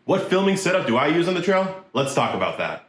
What filming setup do I use on the trail? Let's talk about that.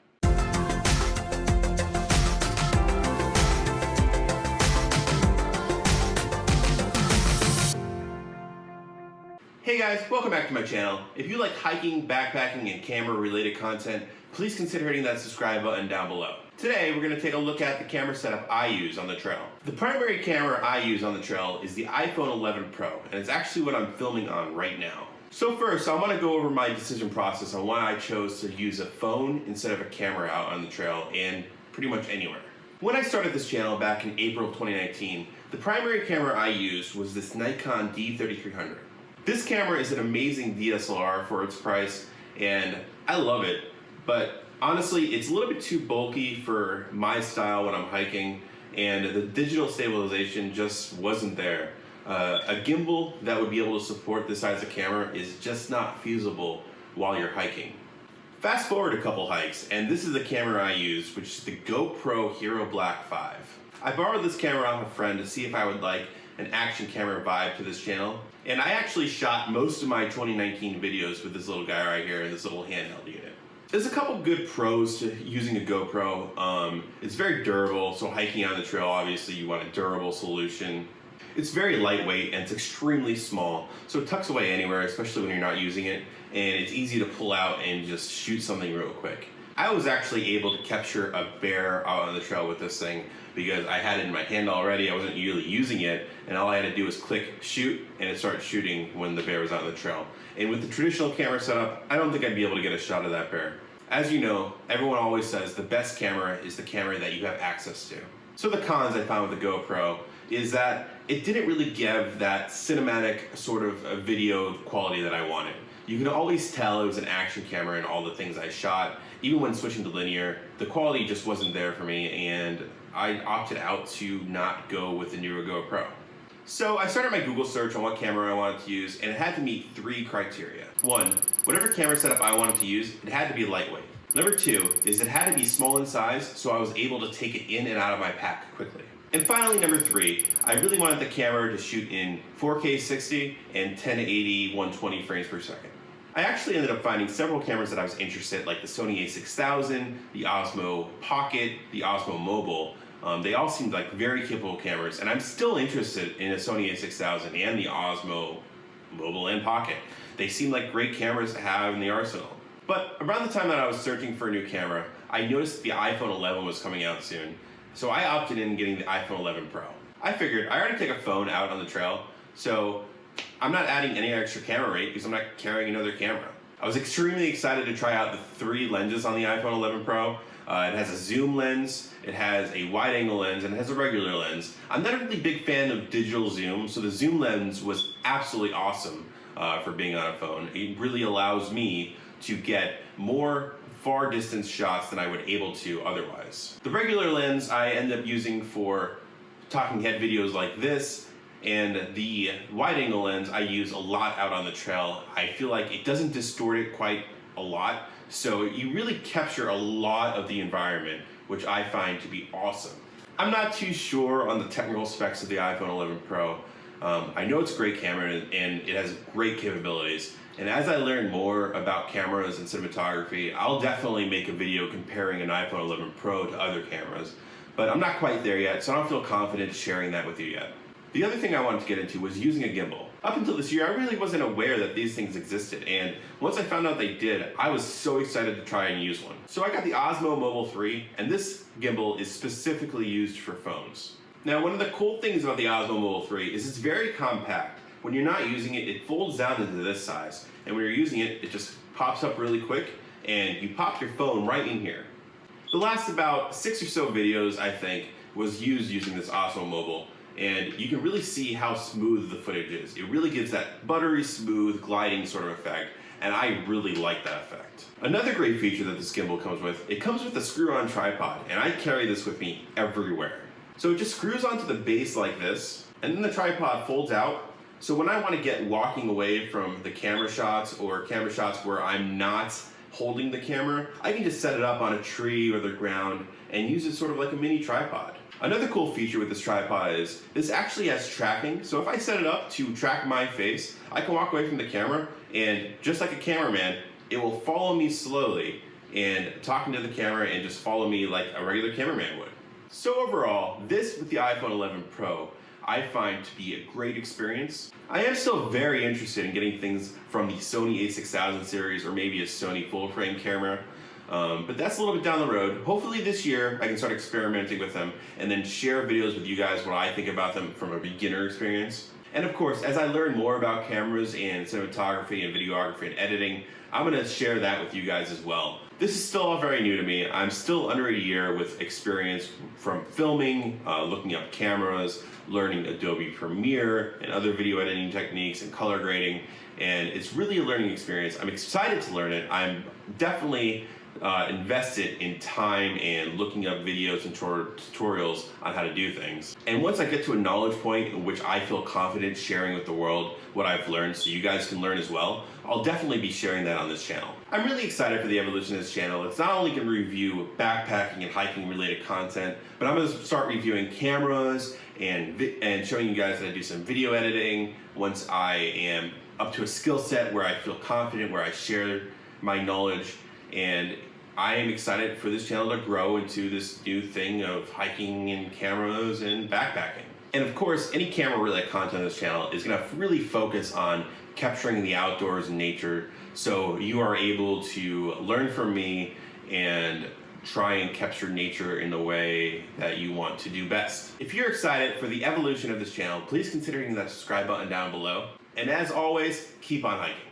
Hey guys, welcome back to my channel. If you like hiking, backpacking, and camera related content, please consider hitting that subscribe button down below. Today we're going to take a look at the camera setup I use on the trail. The primary camera I use on the trail is the iPhone 11 Pro, and it's actually what I'm filming on right now. So first, I want to go over my decision process on why I chose to use a phone instead of a camera out on the trail and pretty much anywhere. When I started this channel back in April of 2019, the primary camera I used was this Nikon D3300. This camera is an amazing DSLR for its price, and I love it, but honestly, it's a little bit too bulky for my style when I'm hiking, and the digital stabilization just wasn't there. A gimbal that would be able to support this size of camera is just not feasible while you're hiking. Fast forward a couple hikes, and this is the camera I use, which is the GoPro Hero Black 5. I borrowed this camera off a friend to see if I would like an action camera vibe to this channel, and I actually shot most of my 2019 videos with this little guy right here and this little handheld unit. There's a couple good pros to using a GoPro. It's very durable, so hiking on the trail, obviously you want a durable solution. It's very lightweight and it's extremely small, so it tucks away anywhere, especially when you're not using it, and it's easy to pull out and just shoot something real quick. I was actually able to capture a bear out on the trail with this thing because I had it in my hand already. I wasn't really using it, and all I had to do was click shoot, and it started shooting when the bear was out on the trail. And with the traditional camera setup, I don't think I'd be able to get a shot of that bear. As you know, everyone always says the best camera is the camera that you have access to. So the cons I found with the GoPro is that it didn't really give that cinematic sort of video quality that I wanted. You can always tell it was an action camera in all the things I shot. Even when switching to linear, the quality just wasn't there for me, and I opted out to not go with the newer GoPro. So I started my Google search on what camera I wanted to use, and it had to meet 3 criteria. 1, whatever camera setup I wanted to use, it had to be lightweight. Number 2 is it had to be small in size, so I was able to take it in and out of my pack quickly. And finally, number 3, I really wanted the camera to shoot in 4K 60 and 1080 120 frames per second. I actually ended up finding several cameras that I was interested in, like the Sony a6000, the OSMO Pocket, the OSMO Mobile. They all seemed like very capable cameras, and I'm still interested in a Sony a6000 and the OSMO Mobile and Pocket. They seem like great cameras to have in the arsenal. But around the time that I was searching for a new camera, I noticed the iPhone 11 was coming out soon, so I opted in getting the iPhone 11 Pro. I figured I already take a phone out on the trail, so I'm not adding any extra camera rate because I'm not carrying another camera. I was extremely excited to try out the 3 lenses on the iPhone 11 Pro. It has a zoom lens, it has a wide angle lens, and it has a regular lens. I'm not a really big fan of digital zoom, so the zoom lens was absolutely awesome for being on a phone. It really allows me to get more far distance shots than I would able to otherwise. The regular lens I end up using for talking head videos like this, and the wide angle lens I use a lot out on the trail. I feel like it doesn't distort it quite a lot, so you really capture a lot of the environment, which I find to be awesome. I'm not too sure on the technical specs of the iPhone 11 Pro. I know it's a great camera and it has great capabilities. And as I learn more about cameras and cinematography, I'll definitely make a video comparing an iPhone 11 Pro to other cameras. But I'm not quite there yet, so I don't feel confident sharing that with you yet. The other thing I wanted to get into was using a gimbal. Up until this year, I really wasn't aware that these things existed, and once I found out they did, I was so excited to try and use one. So I got the OSMO Mobile 3, and this gimbal is specifically used for phones. Now, one of the cool things about the OSMO Mobile 3 is it's very compact. When you're not using it, it folds down into this size, and when you're using it, it just pops up really quick, and you pop your phone right in here. The last about 6 or so videos, I think, was using this OSMO Mobile, and you can really see how smooth the footage is. It really gives that buttery smooth gliding sort of effect, and I really like that effect. Another great feature that this gimbal comes with, it comes with a screw-on tripod, and I carry this with me everywhere. So it just screws onto the base like this, and then the tripod folds out. So when I want to get walking away from the camera shots or camera shots where I'm not holding the camera, I can just set it up on a tree or the ground and use it sort of like a mini tripod. Another cool feature with this tripod is this actually has tracking. So if I set it up to track my face, I can walk away from the camera and just like a cameraman, it will follow me slowly and talking to the camera and just follow me like a regular cameraman would. So overall, this with the iPhone 11 Pro, I find to be a great experience. I am still very interested in getting things from the Sony a6000 series or maybe a Sony full frame camera. But that's a little bit down the road. Hopefully this year I can start experimenting with them and then share videos with you guys what I think about them from a beginner experience. And of course, as I learn more about cameras and cinematography and videography and editing, I'm gonna share that with you guys as well. This is still all very new to me. I'm still under a year with experience from filming, looking up cameras, learning Adobe Premiere and other video editing techniques and color grading, and it's really a learning experience. I'm excited to learn it. I'm definitely invested in time and looking up videos and tutorials on how to do things. And once I get to a knowledge point in which I feel confident sharing with the world what I've learned so you guys can learn as well, I'll definitely be sharing that on this channel. I'm really excited for the evolution of this channel. It's not only going to review backpacking and hiking related content, but I'm going to start reviewing cameras and showing you guys how to do some video editing once I am up to a skill set where I feel confident, where I share my knowledge. And I am excited for this channel to grow into this new thing of hiking and cameras and backpacking. And of course, any camera related content on this channel is going to really focus on capturing the outdoors and nature, so you are able to learn from me and try and capture nature in the way that you want to do best. If you're excited for the evolution of this channel, please consider hitting that subscribe button down below. And as always, keep on hiking.